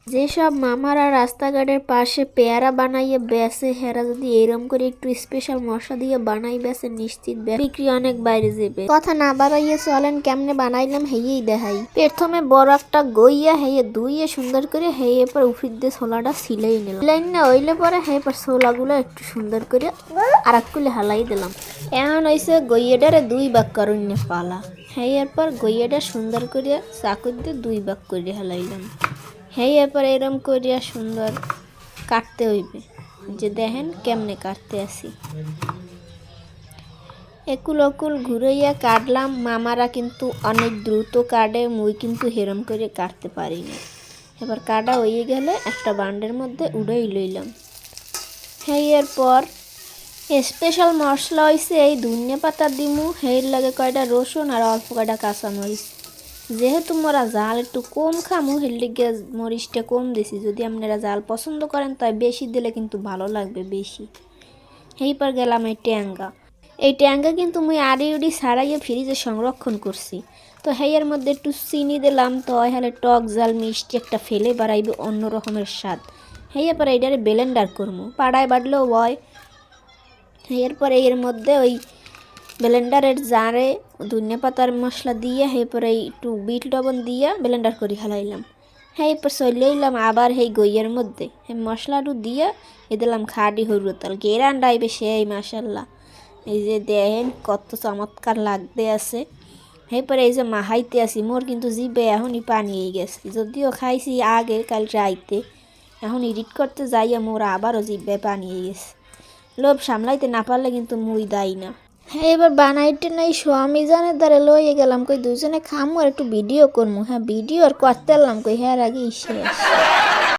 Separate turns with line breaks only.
যেসব মামারা রাস্তাঘাটের পাশে পেয়ারা বানাইয়ে বেচে হেরা যদি এরম করে একটু স্পেশাল মশলা দিয়ে বানাই বেচে নিশ্চিত বিক্রি অনেক বাইরে যাবে। কথা না বাড়াইয়ে চলেন কেমনে বানাইলাম হেয়েই দেখাই। প্রথমে বড় একটা গইয়া হেয়ে ধুইয়ে সুন্দর করে হেয়ে পর উফির দিয়ে ছোলাটা সিলাই নিলাম। সিলাই না হইলে পরে হেয়ে পর ছোলাগুলো একটু সুন্দর করে আর এক কুলে হালাই দিলাম। এখন হয়েছে গইয়াটারে 2 ভাগ করুন পালা। হেয়ার পর গইয়াটা সুন্দর করে চাকুর দিয়ে 2 ভাগ করে হালাইলাম। হেই এরপর এরম করিয়া সুন্দর কাটতে হইবে, যে দেখেন কেমনে কাটতে আসি। একুল অকুল ঘুরাইয়া কাটলাম। মামারা কিন্তু অনেক দ্রুত কাটে, মুই কিন্তু হেরম করে কাটতে পারি না। এবার কাটা হয়ে গেলে একটা বান্ডের মধ্যে উড়াই লইলাম। হেই এরপর স্পেশাল মশলা হয়েছে এই ধনিয়া পাতা দিমু, হের লাগে কয়টা রসুন আর অল্প কয়টা কাঁচামরিচ। যেহেতু মোরা জাল একটু কম খামু হের লিগে মরিচটা কম দিছি। যদি আপনারা জাল পছন্দ করেন তাই বেশি দিলে কিন্তু ভালো লাগবে বেশি। এইবার গেলাম এই ট্যাঙ্গা কিন্তু মুই আড়ি উড়ি ছাড়াইয়ে ফ্রিজে সংরক্ষণ করছি। তো হেয়ের মধ্যে একটু চিনি দিলাম, তো হলে টক জাল মিষ্টি একটা ফেলে বাড়াইবে অন্য রকমের স্বাদ। হেয়ে পরে এইটারে ব্লেন্ডার করবো, পাড়ায় বাটলেও হয়। এরপরে এর মধ্যে ওই ব্লেন্ডারের জারে ধনিয়া পাতার মশলা দিয়ে এরপরে একটু বিট লবণ দিয়ে ব্লেন্ডার করে হালাইলাম। হ্যাঁ এরপর চলেইলাম আবার এই গইয়ের মধ্যে মশলাটু দিয়ে দিলাম খাঁটি হলুদ তেল। গেরান ডাইবে সেই মাশাল্লাহ। এই যে দেখেন কত চমৎকার লাগতে আছে। এরপরে এই যে মাহাইতে আসি, মোর কিন্তু জিভে এখনই পানি গেছে। যদিও খাইছি আগে কাল রাইতে, এখন এডিট করতে যাইয়া মোর আবারও জিভে পানি গেছে। লোভ সামলাইতে না পারলে কিন্তু মুই দাই না। হ্যাঁ এবার বানাইতে নাই স্বামী জানের দ্বারা লইয়ে গেলাম কই দুজনে খামু আর একটু ভিডিও করমু। হ্যাঁ ভিডিও আর করতে এলাম কই হ্যাঁ আগে শেষ।